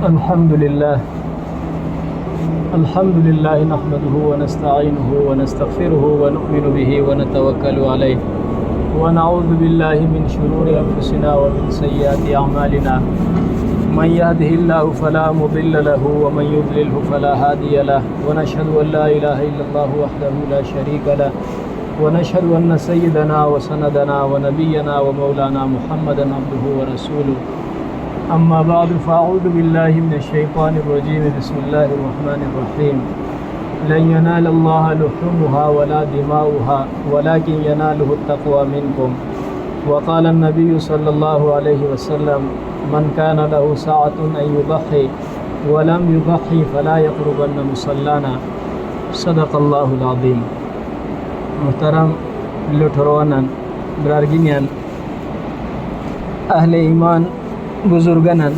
الحمد لله نحمده ونستعينه ونستغفره ونؤمن به ونتوكل عليه ونعوذ بالله من شرور أنفسنا ومن سيئات أعمالنا من يهده الله فلا مضل له ومن يضلله فلا هادي له ونشهد أن لا إله إلا الله وحده لا شريك له ونشهد أن سيدنا وسندنا ونبينا ومولانا محمدا عبده ورسوله أما بعد فأعوذ بالله من الشيطان الرجيم بسم الله الرحمن الرحيم لن ينال الله لحومها ولا دماؤها ولكن يناله التقوى منكم وقال النبي صلى الله عليه وسلم من كان له ساعة أن يضحي ولم يضحي فلا يقربن مصلانا صدق الله العظيم. محترم لٹھرونن برارگینین اہل ایمان بزرگنن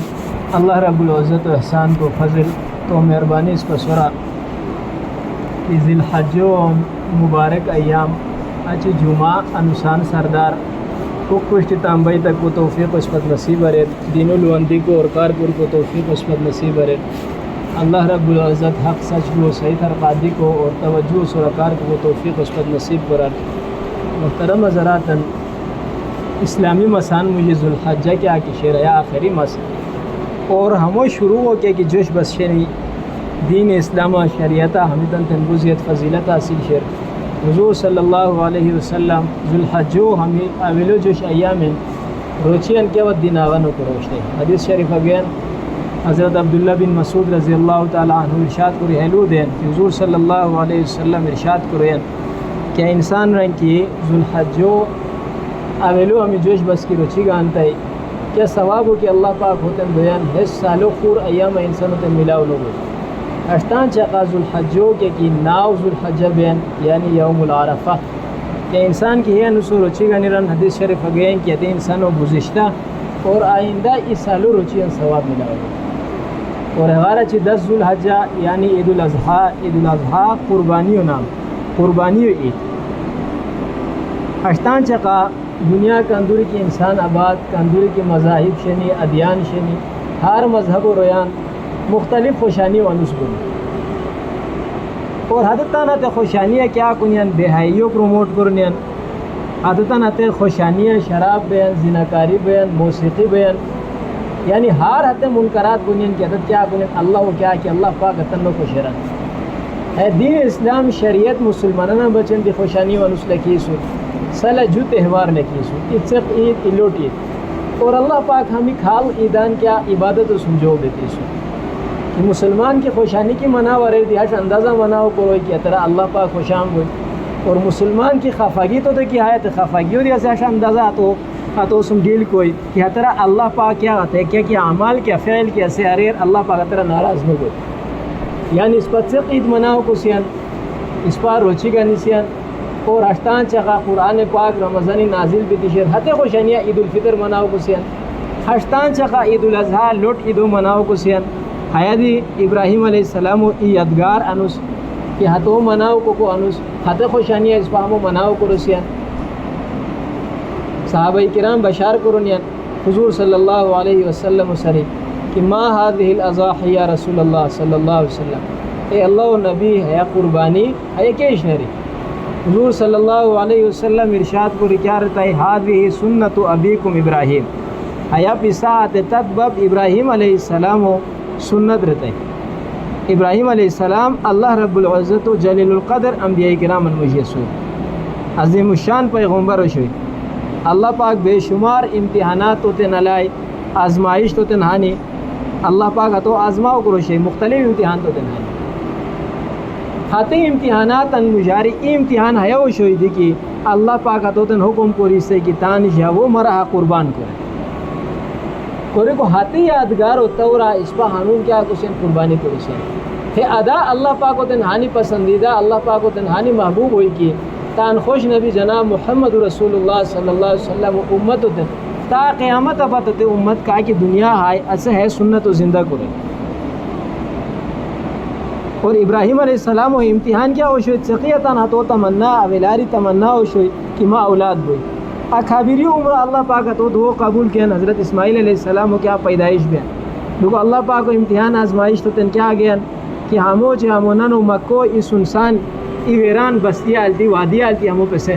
اللہ رب العزت و احسان کو فضل تو مہربانی اس پر سرا کہ ذی الحج و مبارک ایام اچھی جمعہ انسان سردار کو کشت تانبئی تک کو توفیق اسپت نصیب ارد دین الوندی کو اور کارپور کو توفیق اسپت نصیب ارد اللہ رب العزت حق سچ کو صحیح ترقادی کو اور توجہ سرکار کو توفیق اسپت نصیب کرد. محترم حضراتن اسلامی مسان مجھے ذوالحجہ کیا کہ شرعہ آخری مس اور ہمو شروع ہو کے کہ جوش بس شنی دین اسلام شریعتہ حمیدن تنبوزیت فضیلت حاصل شر حضور صلی اللہ علیہ وسلم ذوالحجو ہمیں اولو جوش ایامن روچین کے ود دین آغانو کو روشتے. حدیث شریف اگین حضرت عبداللہ بن مسعود رضی اللہ تعالیٰ عنہ ارشاد کو رہلو دین کہ حضور صلی اللہ علیہ وسلم ارشاد کو رہن کہ انسان رنگ کی ذوالحجو اولو ہمیں جوش بس کی روچی گانتا ہے کیا ثواب ہو کہ اللہ پاک ہوتن بیان حس سالو خور ایام انسان ہوتن ملاو لوگو اشتان چاقا ذوالحجو کے کی ناو ذوالحجہ بیان یعنی یوم العرفہ کہ انسان کی ہے نسو روچی گانی رن حدیث شریف اگین کہتے ہیں انسان و گزشتہ اور آئندہ اس سالو روچی ان ثواب ملاو لوگو. اور اغارہ چی 10 ذوالحجہ یعنی عید الاضحیٰ قربانیو نام قربانیو عید اشتان چاقا دنیا کا اندوری کی انسان آباد کا اندوری کی مذاہب شنی ادیان شنی ہر مذہب و رویان مختلف خوشانی و انس بنی اور حدتاً آتے خوشانیاں کیا کنین بہائیوں پروموٹ کرنین حدتاً آتے خوشانیاں شراب بیان زناکاری بیان موسیقی بیان یعنی ہر حد منکرات کنین کی عدد کیا کنین اللہ و کیا کہ اللہ پاک اتنو کو شرن ہے دین اسلام شریعت مسلمانہ بچن دی خوشانی و انس لکیسو سلا جو تہوار لکیسو اتسق عید الوٹ عید اور اللہ پاک ہمیں کھال عیدان کیا عبادت و سمجھو دیتیسو کہ مسلمان کی خوشانی کی مناو رہی دی ہش اندازہ مناو کروئی کہ اترا اللہ پاک خوشام ہوئی اور مسلمان کی خفاگی تو کی آیت خفاگی ہو دی ایسے ہش اندازہ آتو سم ڈیل کوئی کہ اترا اللہ پاک کیا آتا ہے کیا عمال کیا فعل کیا سے اریر اللہ پاک اترا ناراض نہ ہوئی یعنی اس پر صرف عید مناو کو سیان اس پر روچی کا نسیان اور اشتان چغا قرآن پاک رمضانی نازل بھی تشیر حتی خوشانیہ عید الفطر مناو کو سیان اشتان چغا عید الاضحیٰ لوٹ عیدو مناو کو سیان حیادی ابراہیم علیہ السلام و یادگار انوس کہ ہتو مناو کو انوس حتی خوشانیہ اس پا ہمو مناو کو رسیان صحابہ کرام بشار کرنیان حضور صلی اللہ علیہ وسلم سری کہ ما هذه الاضاحی یا رسول اللہ صلی اللہ علیہ وسلم اے اللہ و نبی ہے قربانی ہے کہ شہری حضور صلی اللہ علیہ وسلم ارشاد کو کیا رہتا ہے هذه سنت ابیکم ابراہیم حیا پساعت تدبب ابراہیم علیہ السلام و سنت رہتا ہے. ابراہیم علیہ السلام اللہ رب العزت و جلیل القدر انبیاء کرام المجیسور عظیم الشان پیغمبر شوی اللہ پاک بے شمار امتحانات تو تنلائی آزمائش تو تنہانی اللہ پاک تو آزماؤ کرو شی مختلف امتحان تو تنہانی ہاتے امتحانات ان مجاری امتحان ہے وہ شوئی دی کہ اللہ پاک تو تن حکم کوری سے کہ تانش ہے وہ مرا قربان کرے کوری کو ہاتے یادگار ہوتا ہو اس پا حانون کیا کسین قربانی کو رسین ہے ادا اللہ پاک و تنہانی پسندیدہ اللہ پاک و تنہانی محبوب ہوئی کی تان خوش نبی جناب محمد رسول اللہ صلی اللہ علیہ وسلم و امت ہوتے تا قیامت ابتتے امت کا کہ دنیا ہائے اسے ہے سنت و زندہ کرے. اور ابراہیم علیہ السلام و امتحان کیا ہو شوئی سقیتاً ہتو تمنا اولاری تمنا ہو شوئی کہ ما اولاد بوئی اکابری عمر اللہ پاک تو دو قبول کیا حضرت اسماعیل علیہ السلام و کیا پیدائش بیان دیکھو اللہ پاک کو امتحان آزمائش تو تن کیا گیا کہ ہمو چے ہمو ننو مکو ای سنسان ای ویران بستی آلتی وادی آلتی ہمو پسے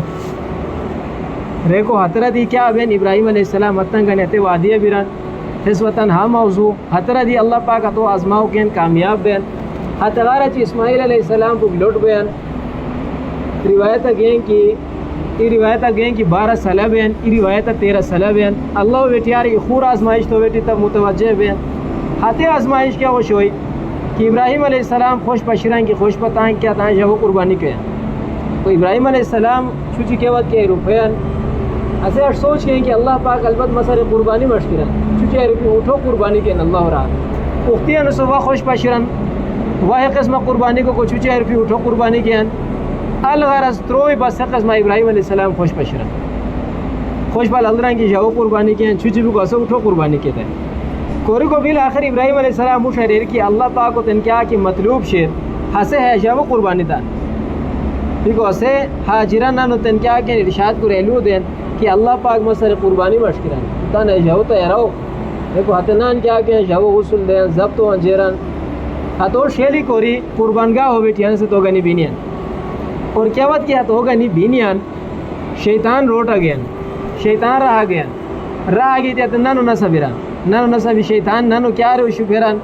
ریکو حترہ دی کیا بین ابراہیم علیہ السلام اتن گنیتے وادی بیران اس وطن ہاں موضوع حترہ دی اللہ پاک تو آزماؤ کین کامیاب بین حتغارہ چی اسماعیل علیہ السلام کو لوٹ بین روایت گئیں کہ 12 سالہ بین ای روایت 13 سالہ بین اللہ ویٹیاری خور آزمائش تو ویٹی تب متوجہ بین ہاتھ آزمائش کیا خوش ہوئی کہ ابراہیم علیہ السلام خوش پشرائیں کہ خوش پتائیں کیا تائیں جب وہ قربانی کے تو ابراہیم علیہ السلام چوچی کے وقت کے روپین ایسے سوچ گئے کہ اللہ پاک البت مسئلہ قربانی مشکرن چوچی روپی اٹھو قربانی کے اللہ رہا اختی صبح خوش پشرن واحد قسم قربانی کو چوچی روپی اٹھو قربانی کے الغرض تروئی بس قسم ابراہیم علیہ السلام خوش پشرن خوش پال اللہ کی جاؤ قربانی کے چوچی بھی کو اسے اٹھو قربانی کے تھے کوری کو بھی آخر ابراہیم علیہ السلام شریر کی اللہ پاک کو تنکیا کی مطلوب شیر ہسے ہے جاؤ قربانی تھا دیکھو اسے حاجران نانو تنکیا کے ارشاد کو رہلو دین کہ اللہ پاک مسئلہ قربانی مشکران تا نہ جاؤ تو یراؤ دیکھو ہتنان کیا کہ جاؤ غسل دین ضبط و انجیران ہتو شیلی کوری قربانگاہ ہو بیٹی ہن سے تو گنی بینیان اور کیا وقت کیا تو گنی بینیان شیطان روٹا گیا شیطان رہا گیا رہا گئی تھی نانو نصبیران نانو نصبی شیطان نانو کیا رو شکران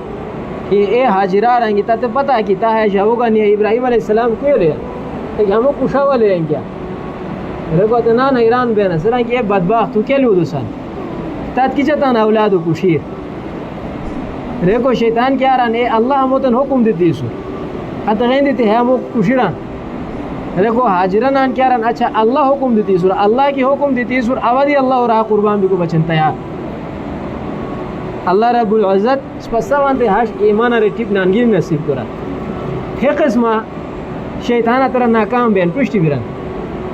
کہ اے حاجرہ رہیں گی تا تو پتہ کی تا ہے جاؤ گا نہیں ابراہیم علیہ السلام کیوں لے کہ ہمیں کشا ہوا لے کیا رکو تو نان ایران بینا سران کہ اے بدبخت تو کیا لو دوسان تات کی چتان اولادو کشیر ریکو شیطان کیا ران اے اللہ ہموتن حکم دیتی سو حتی غین دیتی ہے ہمو کشیران ریکو حاجران آن کیا ران اچھا اللہ حکم دیتی سو اللہ کی حکم دیتی سو آوادی اللہ اور قربان بھی کو بچن تیار اللہ رب العزت سپسا وانتے ہاش ایمان رٹیب نانگیر نصیب کرا ہے قسمہ شیطان اترا ناکام بین پشتی بیران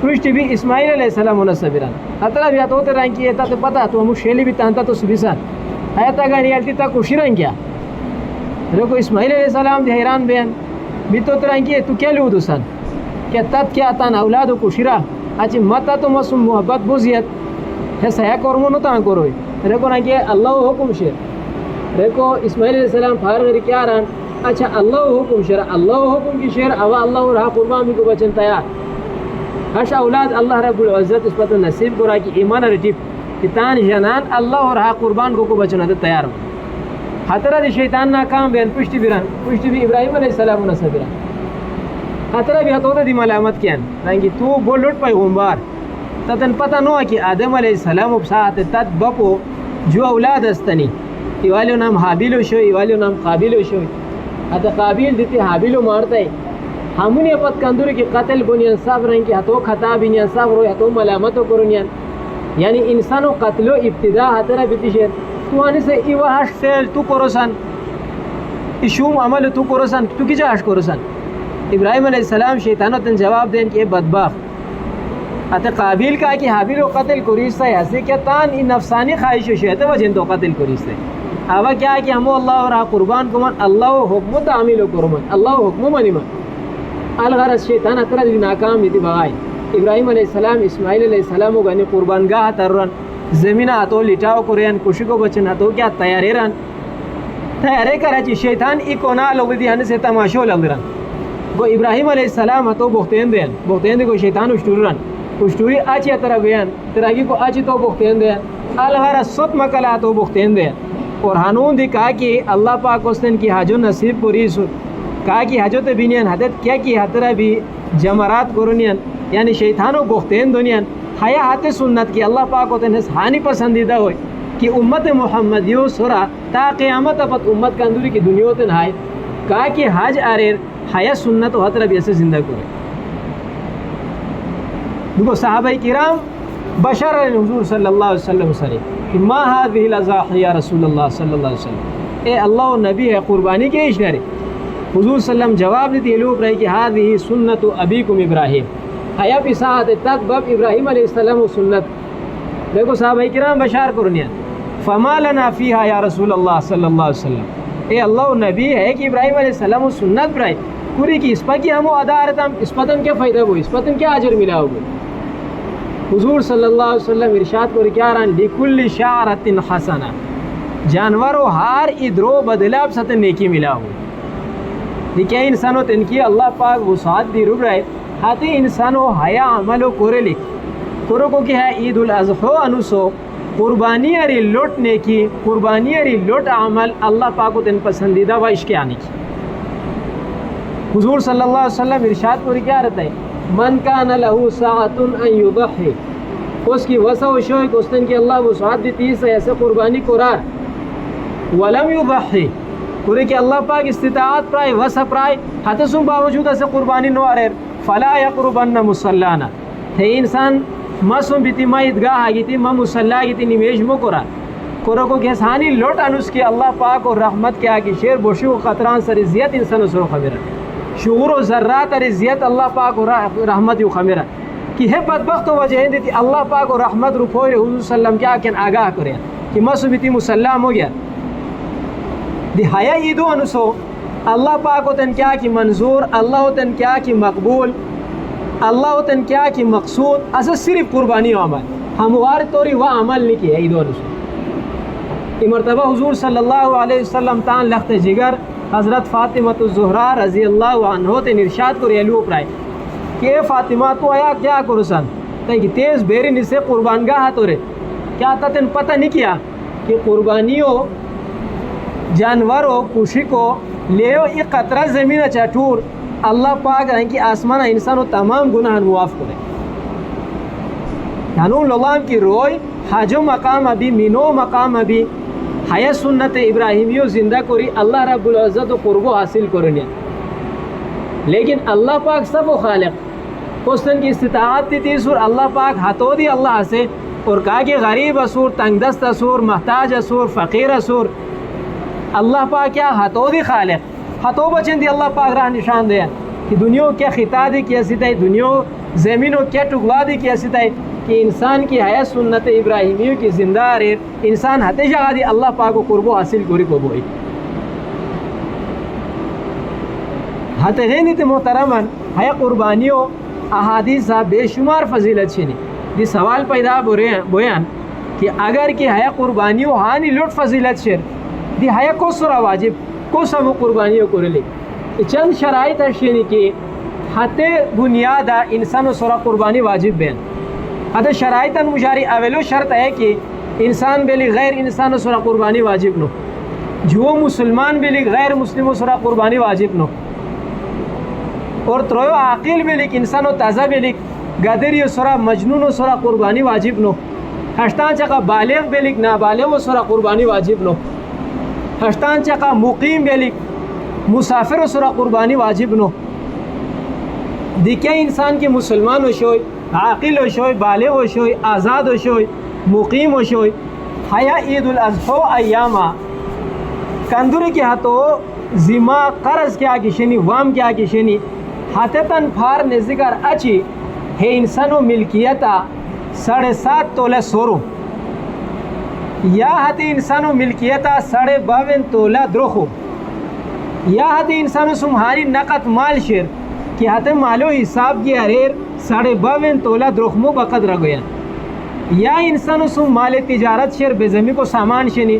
پشتی بھی اسماعیل علیہ السلام ونصب بیران اترا بھی آتا ہوتے رہیں کی ایتا تو پتا تو ہمو شیلی بھی تانتا تو سبیسان حیاتا گانی آلتی تا کشی رہیں کیا رکو اسماعیل علیہ السلام دی حیران بین بھی تو ترہیں کی تو کیا لیو دوسان کہ تات کیا تان اولادو کشی را اچھی متا تو مسلم محبت بوزیت ہے سیا کرمونو تان کروئی ریکو نا کہ اللہ حکم شیر ریکو اسماعیل علیہ السلام فارغ کیا ران اچھا اللہ حکم شیر اللہ حکم کی شیر اوا اللہ رہا قربان بھی کو بچن تیار ہش اولاد اللہ رب العزت اس پر نصیب کو رہا کہ ایمان رٹیب کہ تان جنان اللہ رہا قربان کو بچنا تیار حترہ دی شیطان ناکام بین پشتی بھی ابراہیم علیہ السلام و نصب بیران حترہ بھی ہتو دی ملامت کیان رنگی تو بولوٹ پیغمبر تتن پتہ نو کہ آدم علیہ السلام بساعت تت بپو جو اولاد استنی ایوالیو نام حابیلو شو ایوالیو نام قابیلو شو حتی قابیل دیتی حابیلو مارتا ہے ہمونی اپت کندوری کی قتل بنیان صاف رہیں کہ ہتو خطا بنیان صاف روی ہتو ملامتو کرنیان یعنی انسانو قتلو ابتدا حترہ بیتی شیر تو آنی سے ایوہ حش فیل تو کرسن ایشوم عمل تو کرسن تو کی جا حش کرسن ابراہیم علیہ السلام شیطانو تن جواب دین کہ اے بدبخت حتی قابیل کہا کہ حابیل و قتل کریستا ہے حسی کیا تان این نفسانی خواہش و شیطہ وجہ تو قتل کریستا ہے آوہ کیا ہے کہ ہمو اللہ اور قربان کو من اللہ حکم تعمیل و کرمان اللہ حکم منی من الغرض شیطان اترہ دی ناکام دیتی بغائی ابراہیم علیہ السلام اسماعیل علیہ السلام گانی قربان گاہ تررن زمینہ ہتو لٹاو کرین کشی کو بچن ہتو کیا تیارے رن تیارے کرا چی شیطان ای کونا لوگ دی ہنے سے تماشو لگ رن گو ابراہیم علیہ السلام ہتو بختین دی کو شیطان اشتور رن اشتوری آچی اترہ بیان تراغی کو آچی تو بختین دین الغرض ست مکلا تو بختین دین اور ہنون دی کہا کہ اللہ پاک استن کی حجو نصیب کو ریسو کہا کہ حجو تے بینین حدت کیا کی حترہ بھی جمرات کرنین یعنی شیطانو بختین دنین حیا ہاتھ سنت کی اللہ پاک ہوتے ہیں ہانی پسندیدہ ہوئے کہ امت محمدیو سورا تا قیامت اپت امت کندوری کی دنیا ہوتے ہیں کہا کہ حج آریر حیا سنت و حترہ بھی ایسے زندہ کرے دیکھو صحابہ کرام بشر حضور صلی اللہ علیہ وسلم سرے کہ ما هذه الاضاحی یا رسول اللہ صلی اللہ علیہ وسلم اے اللہ و نبی ہے قربانی کے اشارے حضور صلی اللہ علیہ وسلم جواب دیتی لوگ رہے کہ هذه سنت ابیکم ابراہیم حیا پی ساعت تک بب ابراہیم علیہ السلام و سنت دیکھو صحابہ کرام بشار کرنیا فما لنا فیہا یا رسول اللہ صلی اللہ علیہ وسلم اے اللہ و نبی ہے کہ ابراہیم علیہ السلام و سنت برائے پوری کی اس پر کی ہمو ادا رہتا اس پر تم کیا فائدہ ہوئی اس پر تم کیا اجر ملا ہوگی حضور صلی اللہ علیہ وسلم ارشاد کو کیا رہا لکل شعرت حسنہ جانوروں ہار ادرو بدلاب ست نیکی ملا ہو دیکھیں انسانوں تنکی اللہ پاک وسعت دی رب رہے ہاتے انسانوں حیا عملو کورے لکھ کورو کو کہ ہے عید الاضحیٰ انوسو قربانی اری لوٹ نیکی قربانی اری لوٹ عمل اللہ پاک تن پسندیدہ و عشق آنے کی حضور صلی اللہ علیہ وسلم ارشاد پوری کیا رہتا ہے من کان لہو ساعت ان یضحی اس کی وسع و شوق اس دن کی اللہ وسعت دیتی ہے ایسے قربانی قرار ولم یضحی پوری کہ اللہ پاک استطاعت پرائے وسع پرائے حتسوں باوجود ایسے قربانی نو آرہر فلا یقربن مسلانا ہے انسان مسوں بیتی ما عیدگاہ آگیتی ما مسلح آگیتی نمیش مو کرو کو کہسانی لوٹ انس کی اللہ پاک اور رحمت کے آگی شیر بوشی و خطران سر عزیت انسان سرو خبرہ شعور و ذرات اور عزیت اللہ پاک و رحمت یو خبرہ کہ ہے بدبخت و وجہ دیتی اللہ پاک و رحمت رفوئی حضور صلی اللہ علیہ وسلم کیا کن آگاہ کرے کہ مسوں بیتی مسلح ہو گیا دی حیا عیدو انسو اللہ پاک و تن کیا کی منظور اللہ و تن کیا کی مقبول اللہ و تن کیا کی مقصود اسے صرف قربانی و عمل ہموار توری و عمل نہیں کی ہے عیدو انسو یہ مرتبہ حضور صلی اللہ علیہ وسلم تان لخت جگر حضرت فاطمہ الزہرا رضی اللہ عنہ تے ارشاد کو ریلو پرائے کہ اے فاطمہ تو آیا کیا کرو سن کہ تیز بیری نسے قربان گاہ تو رے کیا تا تن پتہ نہیں کیا کہ قربانیوں جانوروں کشی کو لیو ایک قطرہ زمین چاٹور اللہ پاک رہیں کہ آسمان انسان و تمام گناہ معاف کرے یعنی لولام کی روئی حاجو مقام ابھی مینو مقام ابھی حیا سنت ابراہیمیو زندہ کری اللہ رب العزت و قربو حاصل کرنیا لیکن اللہ پاک سب و خالق حسن کی استطاعت دیتی سور اللہ پاک ہاتھو دی اللہ سے اور کہا کہ غریب اسور تنگ دست اسور محتاج اسور فقیر اسور اللہ پاک کیا ہاتھو دی خالق ہاتھو بچن دی اللہ پاک راہ نشان دیا کہ دنیا کیا خطا دی کیا ستا ہے دنیا زمینوں کیا ٹکلا دی کیا ستا ہے کہ انسان کی حیا سنت ابراہیمیوں کی زندہ ریر انسان ہتے جگہ دی اللہ پاک کو قربو حاصل کری کو بوئی ہتے غینی تے محترمن حیا قربانیوں احادیث بے شمار فضیلت چھنی دی سوال پیدا بویان کہ اگر کہ حیا قربانیوں ہانی لوٹ فضیلت شر دی حیا کو سرا واجب کو سمو قربانیوں کو رلی چند شرائط اشینی کی ہتے بنیادہ انسان و سرا قربانی واجب بین ہتے شرائطاً مجاری اولو شرط ہے کہ انسان بلی غیر انسان و سرا قربانی واجب نو جو مسلمان بلی غیر مسلم و سرا قربانی واجب نو اور ترویو عاقل بلیک انسان و تازہ بلیک گدری و سرا مجنون و سرا قربانی واجب نو ہشتان چکا بالغ بلیک نابالغ و سرا قربانی واجب نو ہشتان چکا مقیم بلیک مسافر و سرا قربانی واجب نو دیکھیں انسان کی مسلمان ہو شوئی عاقل ہو شوئی بالغ ہو شوئی آزاد ہو شوئی مقیم ہو شوئی حیا عید الاضحیٰ ایاما کندوری کے ہاتھوں زما قرض کیا کشنی وام کیا کشنی ہاتھتاً پھار نزدیکار اچھی ہے انسانو ملکیتا 7.5 تولہ سورو یا ہاتی انسانو ملکیتا 52 تولہ درخو یا ہاتی انسانو سمہاری نقط مال شیر کہ ہاتے مالو حساب کی اریر 52 تولہ درخمو بقد رگویا یا انسانو سم مال تجارت شیر بزمی کو سامان شنی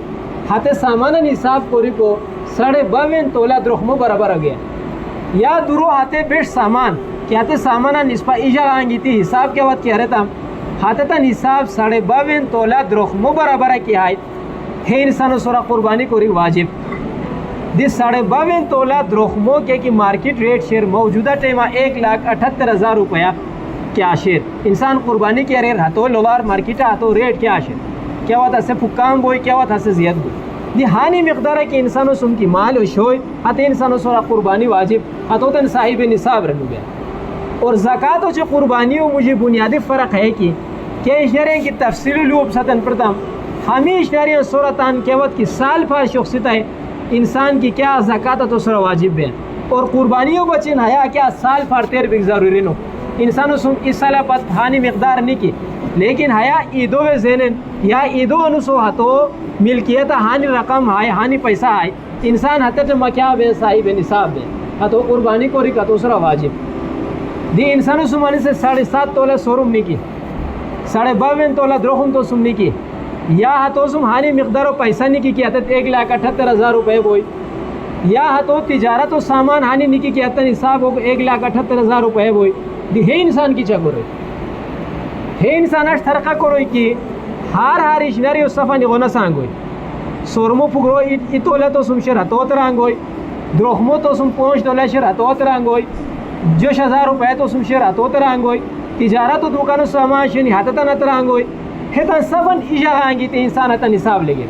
ہاتے سامانا حساب کوری کو 52 تولہ درخمو برابر رگویا یا درو ہاتے بیش سامان کہ ہاتے سامانا نسپا ایجا آنگی تھی حساب کے وقت کیا رہتا ہاتے تا نصاب 52 تولہ درخمو برابر کی آئیت ہے انسانو سورا قربانی کوری واجب دی 52 تولہ درخمو کی مارکیٹ ریٹ شیر موجودہ ٹیمہ 1,78,000 روپیہ کیا شیر انسان قربانی کیا ریر ہاتھو لولار مارکیٹہ ہاتھو ریٹ کیا شیر کیا وقت اسے پکام بوئی کیا وقت اسے زیاد بوئی دی ہانی مقدار ہے کہ انسانو سم کی مال و شوئی ہاتے انسانو سورا قربانی واجب ہاتھو تن صاحب نصاب رہنو گیا اور زکاة چے قربانیوں مجھے بنیادی فرق ہے کہ اشنرین کی تفصیل لوب ستن پرتم ہمیں اشنرین صورتان کیوت کی سال پھر شخصیت ہے انسان کی کیا زکاة تو سر واجب ہے اور قربانیوں بچین حیا کیا سال پھر تیر بھی ضروری نو انسانو سم اس سالہ پت ہانی مقدار نہیں کی لیکن حیا عیدو و زینن یا عیدو انسو ہاتو ملکیتا ہانی رقم ہائے ہانی پیسہ آئے انسان ہاتھ مکیا بے صاحب نصاب بے ہاتو قربانی کو رکھا تو سر واجب دی انسانو سمانی سے 7.5 تولہ سورم نہیں کی 52 تولہ درخم تو سمنی کی یا ہتوسم ہانی مقدار و پیسہ نکی کی عدد 1,78,000 روپے بوئی، یا ہتو تجارت و سامان ہانی نکی کی عدد نصاب ہو 1,78,000 روپے بوئی، دی ہے انسان کی چا کرو ہے انسان اش ترقہ کرو کی ہار اشناری و صفا نگونا سانگوئی سورمو پگرو ایتولا تو سم شر ہتو ترانگوئی دروخمو تو سم 5 دولار شر ہتو ترانگوئی 10,000 روپے تو سم شر ہتو ترانگوئی تجارت و دکان و سامان شنی ہتتا نترانگوئی ہتن سبن ایجا آنگی تی انسان ہتن حساب لگے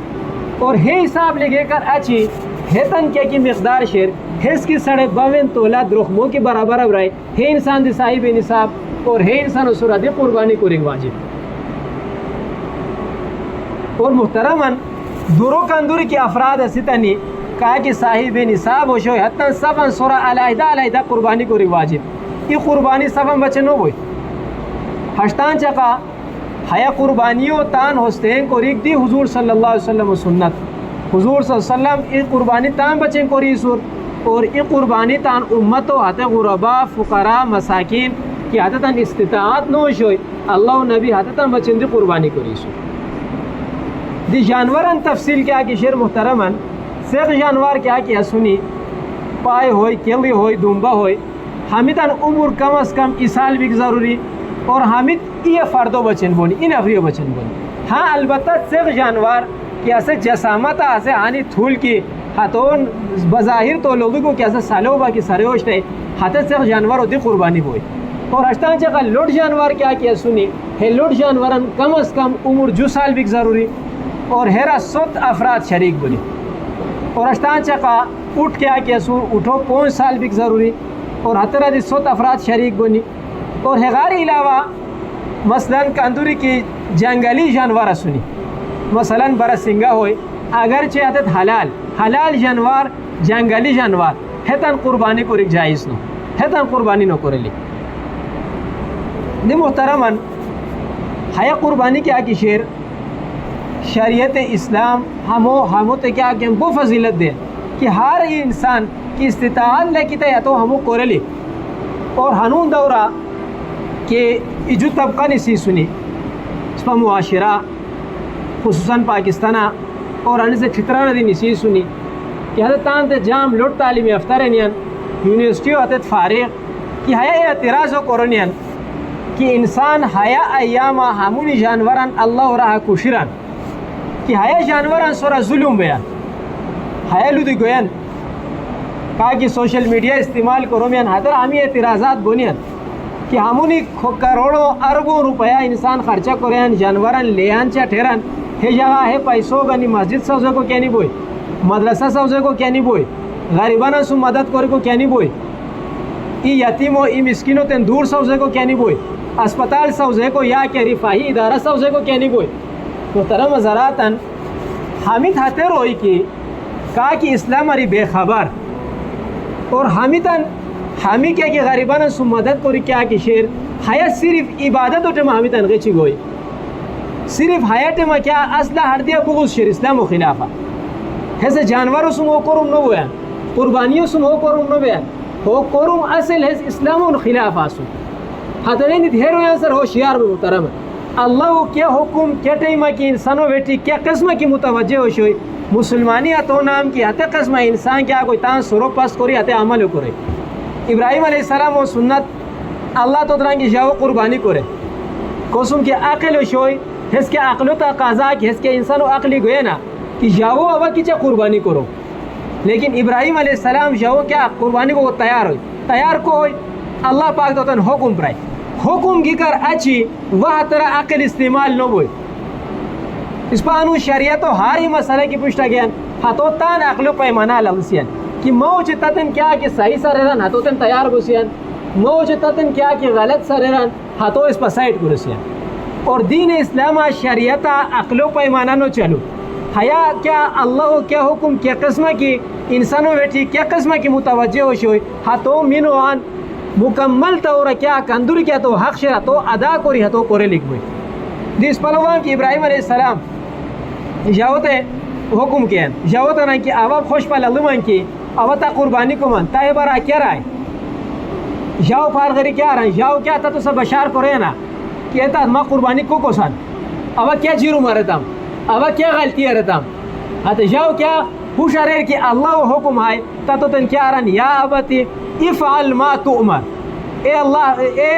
اور ہے حساب لگے کر اچھی ہتن کیا کی مقدار شیر ہس کی سڑے 52 تولا درخموں کی برابر اب رہے ہے انسان دی صاحب نصاب اور ہے انسان اسورہ دی قربانی کو رنگ واجب اور محترماً دورو کندوری کی افراد استنی کہا کہ صاحب نصاب ہو شوئے ہتن سبن سورہ علیحدہ قربانی کو رنگ واجب یہ قربانی سبن بچے نو ہوئی ہشتان چکا حیا قربانیوں تان ہوستین کو ریک دی حضور صلی اللہ علیہ وسلم و سنت حضور صلی اللہ علیہ وسلم یہ قربانی تان بچیں کو ریسور اور یہ قربانی تان امت و حت غربا فقراء مساکین کی حتتاً استطاعت نوش ہوئی اللہ و نبی حتتاً بچیں دی قربانی کو ریسور دی جانوران تفصیل کیا کہ شیر محترماً سیخ جانور کیا کیا سنی پائے ہوئی کیلی ہوئی دنبا ہوئی ہمیتاً عمر کم از کم اسال بھی ضروری اور حامد یہ فردو بچن بونی ان افریو بچن بونی ہاں البتہ سیخ جانور کی ایسے جسامتا ایسے آنی تھول کی ہاتھون بظاہر تو لوگوں کو کیسے سالوبا کی سریوشت ہے ہاتھ سیخ جانور ہوتی قربانی ہوئی اور اشتان چکا لوٹ جانور کیا سنی ہے لوٹ جانوران کم از کم عمر 10 سال بھی ضروری اور ہیرا 7 افراد شریک بنی اور اشتان چکا اٹھ کیا سن اٹھو 5 سال بھی ضروری اور ہترہ دی 7 افراد شریک بنی اور ہغاری علاوہ مثلا کندوری کی جنگلی جانور سنی مثلا برسنگا ہوئی اگرچہ عدد حلال جانور جنگلی جانور ہتن قربانی کو رک جائز نو ہتن قربانی نو کرے لی دی محترماً حیا قربانی کیا کی شیر شریعت اسلام ہمو تے کیا کہ وہ فضیلت دے کہ ہر انسان کی استطاعت لکیتا ہے تو ہمو کرے لی اور ہنون دورہ کہ جو طبقہ نسی سنی اس پر معاشرہ خصوصاً پاکستانہ اور انہیں سے چھترانہ دی نسی سنی کہ حضرت تانتے جام لوٹ تعلیم یافتہ رہنیاں یونیورسٹیوں حضرت فارغ کہ حیا اعتراض ہو کرنیاں کہ انسان حیا ایاما ہمونی جانوران اللہ رہا کشران کہ حیا جانوران سورا ظلم بیان حیا لودی گویان کہا کہ سوشل میڈیا استعمال کرو میان حضر ہمیں اعتراضات بنیاں کہ ہمونی کروڑوں اربوں روپیہ انسان خرچہ کریں جانوران لیان چا ٹھیران ہے جگہ ہے پیسوں گنی مسجد سوزے کو کیا نہیں بوئی مدرسہ سوزے کو کیا نہیں بوئی غریبانہ سو مدد کرے کو کیا نہیں بوئی ای یتیم و ای مسکینوں تین دور سوزے کو کیا نہیں بوئی اسپتال سوزے کو یا کہ رفاہی ادارہ سوزے کو کیا نہیں بوئی محترم حضراتاً حامد ہاتھے روئی کی کہا کہ اسلام اری بے خبر اور ہمی کیا کہ غریبانہ سو مدد کوری کیا کہ شیر حیا صرف عبادت ہوتے میں ہمیتاً غیچی گوئی صرف حیات میں کیا اصلہ ہردیہ بغض شیر اسلام و خلافہ ایسے جانوروں سم ہو کرم نو بیان قربانیوں سم ہو کرم نو بیان ہو کرم اصل ہے اسلام و خلافہ سو حضرین دھیرو انسر ہوشیار میں محترم اللہ کیا حکم کیا ٹائمہ کی انسانوں بیٹی کیا قسمہ کی متوجہ ہو شوئی مسلمانی اتو نام کی ہتے قسمہ انسان کیا کوئی تان سرو پس کوری ہتے عمل ہو کرے ابراہیم علیہ السلام و سنت اللہ تو درانگی جاؤ قربانی کرے قسم کی عقل ہو شوئی ہس کے عقل تا قضا کی ہس کے انسانوں عقلی گوئے نا کہ جاؤ ابا کی چا قربانی کرو لیکن ابراہیم علیہ السلام جاؤ کیا قربانی کو تیار ہوئی تیار کو ہوئی اللہ پاک دوتن حکم پرائی حکم کی کر اچھی وہ ترہ عقل استعمال نو ہوئی اس پا انو شریعت و ہاری مسئلہ کی پشتا گیا ہاتو تان عقل و پیمانہ لغسیان کہ موچ تتن کیا کہ صحیح سرران ہاتو تن تیار گسیان موچ تتن کیا کہ غلط سرران ہاتو اس پا سائٹ گرسیان اور دین اسلام شریعت عقل و پیمانہ نو چلو حیا کیا اللہ کیا حکم کیا قسمہ کی انسانوں بیٹھی کیا قسمہ کی متوجہ ہو شوئی ہاتو منوان مکمل طور کیا کندر کیا تو حق شرع تو ادا کوری ہتو کورے لکھ ہوئی دیس پلوان کی ابراہیم علیہ السلام جاوت حکم کیا جاوت نا کہ آواب خوش پا للمان کی آواتا قربانی کو من تاہی برا کیا رائے جاو پارغری کیا رائے جاو کیا تا تو سب بشار کرے نا کہ ایتا ما قربانی کو سان آوا کیا جیرو مارتا اب کیا غلطی رہتا جاؤ کیا ہوشاریر کہ اللہ حکم ہے تا تو تن کیا رن یا ابتی افعل ما تؤمر، اے اللہ اے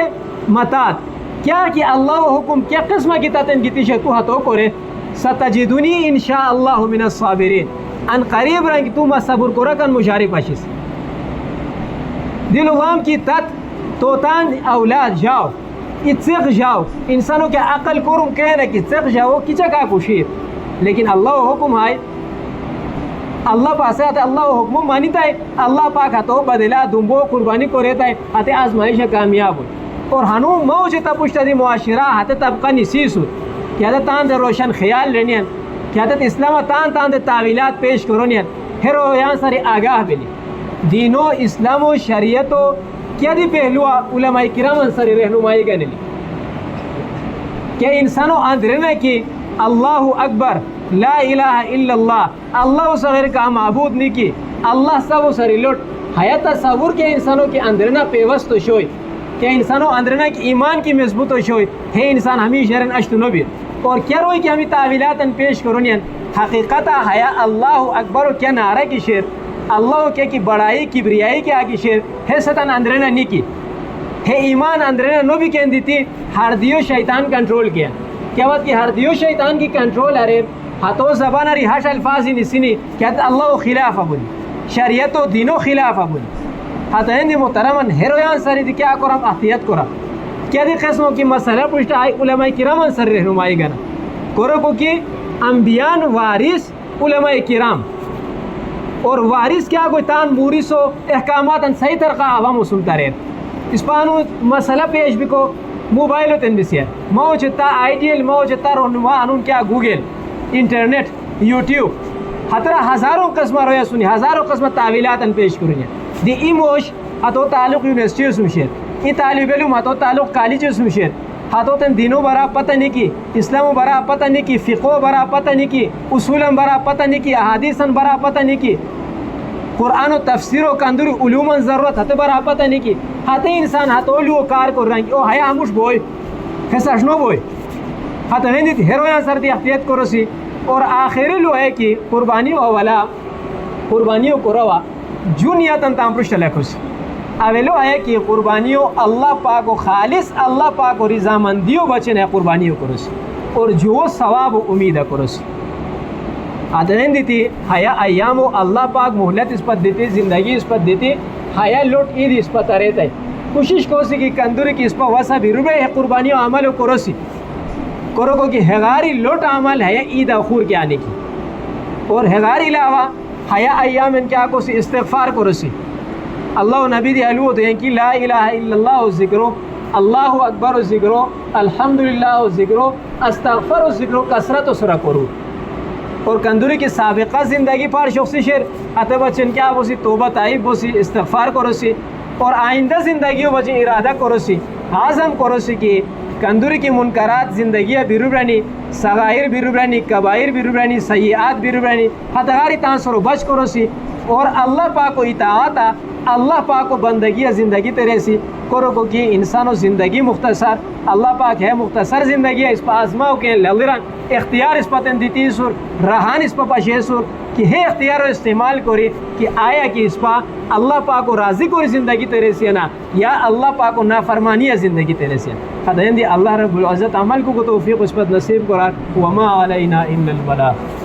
متات کیا کہ اللہ حکم کیا قسمہ کی تاتن گیتی شکو ہتو کرے ستجدنی انشاء اللہ من الصابرین، ان قریب رنگ تو ما صبر کرا کن مشاری پاشیس دل وام کی تت توتان اولاد جاؤ اتسق جاؤ انسانوں کے عقل کرم کہنا کہ اتسق جاؤ کچا کا کشیر، لیکن اللہ حکم ہے اللہ پاسے آتے اللہ حکم مانیتا ہے، اللہ پاک ہتو بدلا دنبو قربانی کو رہتا ہے آتے آزمائش کامیاب ہو اور ہنو موجی تا پشتا دی معاشرہ ہتے طبقہ نسیس ہو کیا تا تان دے روشن خیال لینین کیا تا اسلام تان دے تعویلات پیش کرونین ہیرو یہاں ساری آگاہ بلی دین و اسلام و شریعت و کیا دی پہلو علماء کرام انصاری رہنمائی گنے لی کہ انسانوں اندرنے کی اللہ اکبر لا الہ الا اللہ اللہ صغیر کا معبود نہیں کی اللہ سب سری لوٹ حیات تصور کے انسانوں کے اندرنا پیوست شوئی کہ انسانوں اندرنا کی ایمان کی مضبوط شوئی ہے انسان ہمیشہ رن اشت نبیر اور کیا روئی کہ ہمیں تعویلات پیش کرونین حقیقت حیا اللہ اکبر و کیا نعرہ کی شیر اللہ کے کی بڑائی کبریائی کے آگی شیر ہے ستن اندرنا نہیں کی ہے ایمان اندرنا نبی کے اندی ہر دیو شیطان کنٹرول کیا کیا بات کہ ہر دیو شیطان کی کنٹرول ہے ہاتھوں زبان رہاش الفاظ ہی نسینی کیا اللہ خلاف ابولی شریعت و دین و خلاف ابولی ہاتھیں دی محترمن ہیرویان سری دی کیا کرم احتیاط کرم کیا دی قسموں کی مسئلہ پوچھتا ہے علماء کرام سر رہنمائی گنا کرو کو کی انبیان وارث علماء کرام اور وارث کیا کوئی تان مورث و احکامات ان صحیح طرقہ عوام و سنتا رہے اس پانو مسئلہ پیش بھی کو موبائل تن بسیار موجتا آئیڈیل موجتا رونما انون کیا گوگل انٹرنیٹ یوٹیوب ہترا ہزاروں قسمہ رویا سنی ہزاروں قسمہ تعویلات ان پیش کریں دی ایموش ہتو تعلق یونیورسٹی سمشیر ای طالب علم ہتو تعلق کالج سمشیر ہتو تن دینوں برا پتہ نہیں کی اسلام برا پتہ نہیں کی فقہ برا پتہ نہیں کی اصول برا پتہ نہیں کی احادیث برا پتہ نہیں کی قرآن و تفسیر و کندری علوم ضرورت ہتے برا پتہ نہیں کی ہتے انسان ہتو لیو کار کر رہے ہیں او حیا ہموش بوئی حساشنو بوئی ہتے ہندی ہیرویاں سردی احتیاط کرو سی اور آخری لو ہے کہ قربانی و اولا قربانیوں کو روا جونیتاً تامپرشت لکھو سی اولو ہے کہ قربانیوں اللہ پاک و خالص اللہ پاک و رضامندیوں بچن ہے قربانیوں کرو سی اور جو ثواب و امید کرو سی آدھین دیتی حیا ایام و اللہ پاک مہلت اس پر دیتی زندگی اس پر دیتی حیا لوٹ عید اس پر رہتا ہے کوشش کو سی کہ کندوری کی اس پر وسا بھی روبے ہے قربانی و عمل و کرو سی کرو کو کہ ہگاری لوٹ عمل ہے عید اخور کے آنے کی اور ہگاری علاوہ حیا ایام ان کیا کو سی استغفار کرو سی اللہ و نبی دی علو دیں کہ لا الہ الا اللہ و ذکرو اللہ اکبر و ذکرو الحمدللہ و ذکرو استغفر و ذکرو کثرت و سرہ کرو اور کندوری کی سابقہ زندگی پر شخصی شیر اتے بچن کیا بوسی توبہ تائب بوسی استغفار کرو سی اور آئندہ زندگی بچن ارادہ کرو سی عازم کرو سی کہ کندوری کی منکرات زندگی بیروبرانی صغائر بیروبرانی کبائر بیروبرانی سیئات بیروبرانی ہتغاری تانسر و بچ کرو سی اور اللہ پاک کو اطاعتا اللہ پاک کو بندگی زندگی تیرے سی کرو کو کی انسان و زندگی مختصر اللہ پاک ہے مختصر زندگی ہے اس پا آزماؤ کے لغران اختیار اس پا تندیتی سور رہان اس پا پاشے سور کہ ہے اختیار و استعمال کری کہ آیا کہ اس پا اللہ پاک کو راضی کوری زندگی تیرے سی نا یا اللہ پاک کو نافرمانی زندگی تیرے سی خدایندی اللہ رب العزت عمل کو توفیق اس پا نصیب کرا وما علینا الا البلاغ.